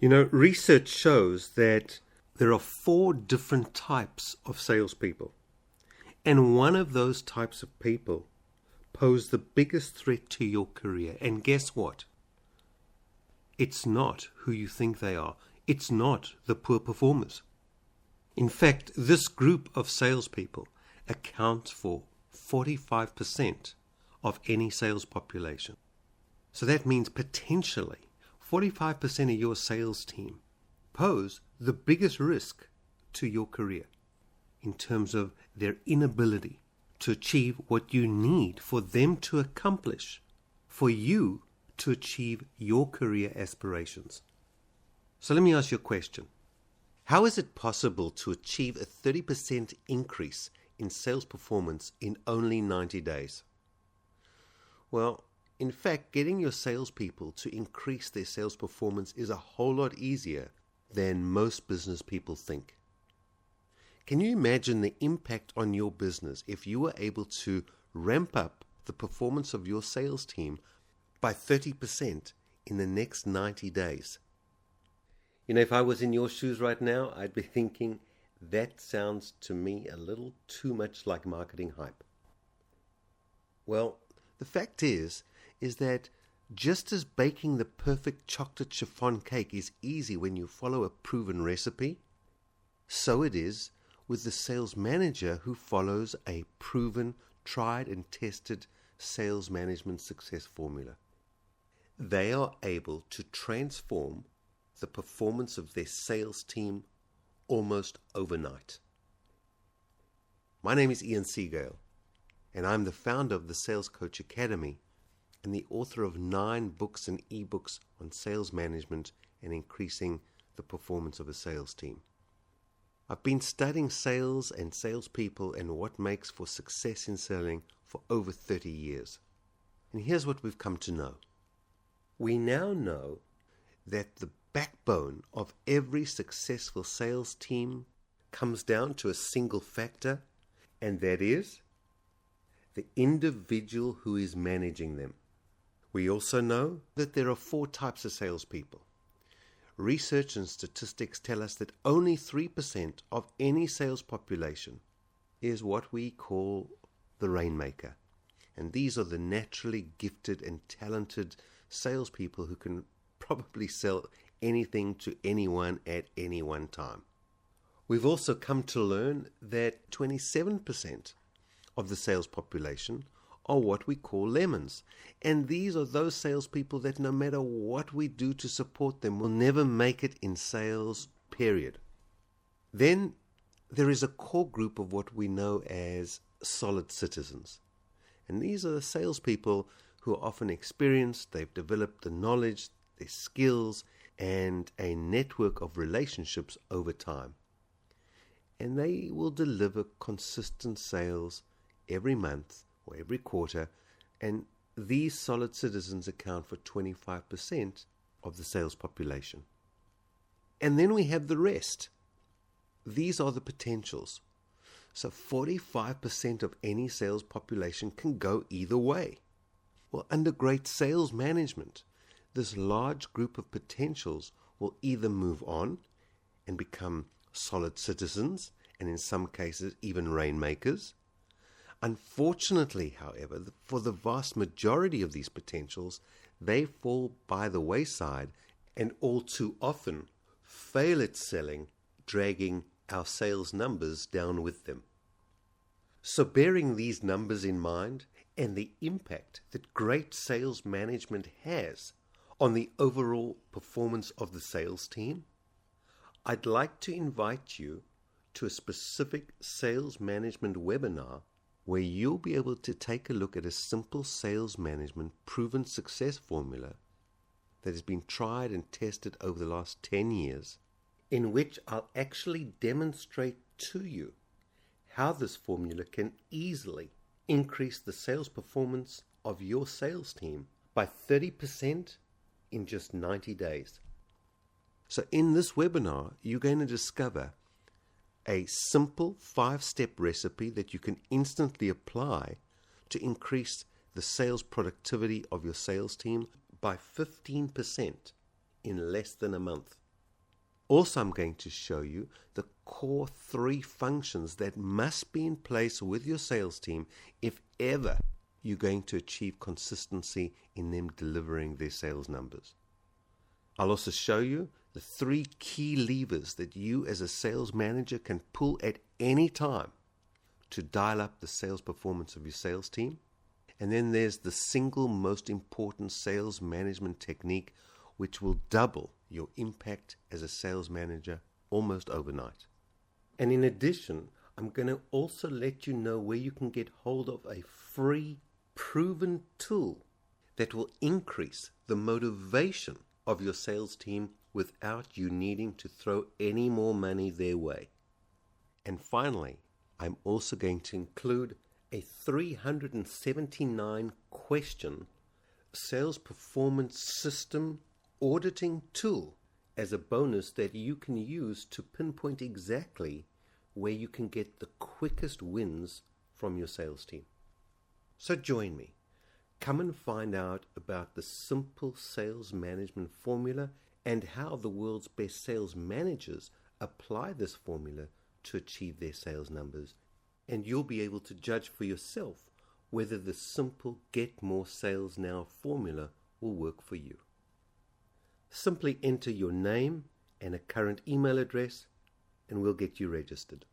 Research shows that there are 4 different types of salespeople. And one of those types of people pose the biggest threat to your career. And guess what? It's not who you think they are. It's not the poor performers. In fact, this group of salespeople accounts for 45% of any sales population. So that means potentially 45% of your sales team pose the biggest risk to your career in terms of their inability to achieve what you need for them to accomplish, for you to achieve your career aspirations. So let me ask you a question. How is it possible to achieve a 30% increase in sales performance in only 90 days? Well, in fact, getting your salespeople to increase their sales performance is a whole lot easier than most business people think. Can you imagine the impact on your business if you were able to ramp up the performance of your sales team by 30% in the next 90 days? If I was in your shoes right now, I'd be thinking, that sounds to me a little too much like marketing hype. Well, the fact is that just as baking the perfect chocolate chiffon cake is easy when you follow a proven recipe, so it is with the sales manager who follows a proven, tried and tested sales management success formula. They are able to transform the performance of their sales team almost overnight. My name is Ian Seagale, and I'm the founder of the Sales Coach Academy and the author of 9 books and ebooks on sales management and increasing the performance of a sales team. I've been studying sales and salespeople and what makes for success in selling for over 30 years. And here's what we've come to know. We now know that the backbone of every successful sales team comes down to a single factor, and that is the individual who is managing them. We also know that there are 4 types of salespeople. Research and statistics tell us that only 3% of any sales population is what we call the rainmaker. And these are the naturally gifted and talented salespeople who can probably sell anything to anyone at any one time. We've also come to learn that 27% of the sales population are what we call lemons. And these are those salespeople that no matter what we do to support them will never make it in sales, period. Then there is a core group of what we know as solid citizens. And these are the salespeople who are often experienced, they've developed the knowledge, their skills, and a network of relationships over time. And they will deliver consistent sales every month or every quarter, and these solid citizens account for 25% of the sales population. And then we have the rest. These are the potentials. So 45% of any sales population can go either way. Well, under great sales management, this large group of potentials will either move on and become solid citizens, and in some cases even rainmakers. Unfortunately, however, for the vast majority of these potentials, they fall by the wayside and all too often fail at selling, dragging our sales numbers down with them. So bearing these numbers in mind and the impact that great sales management has on the overall performance of the sales team, I'd like to invite you to a specific sales management webinar where you'll be able to take a look at a simple sales management proven success formula that has been tried and tested over the last 10 years, in which I'll actually demonstrate to you how this formula can easily increase the sales performance of your sales team by 30% in just 90 days. So in this webinar, you're going to discover a simple 5-step recipe that you can instantly apply to increase the sales productivity of your sales team by 15% in less than a month. Also, I'm going to show you the core 3 functions that must be in place with your sales team if ever you're going to achieve consistency in them delivering their sales numbers. I'll also show you the 3 key levers that you as a sales manager can pull at any time to dial up the sales performance of your sales team. And then there's the single most important sales management technique which will double your impact as a sales manager almost overnight. And in addition, I'm going to also let you know where you can get hold of a free, proven tool that will increase the motivation of your sales team without you needing to throw any more money their way. And finally, I'm also going to include a 379 question sales performance system auditing tool as a bonus that you can use to pinpoint exactly where you can get the quickest wins from your sales team. So join me. Come and find out about the simple sales management formula and how the world's best sales managers apply this formula to achieve their sales numbers. And you'll be able to judge for yourself whether the simple Get More Sales Now formula will work for you. Simply enter your name and a current email address and we'll get you registered.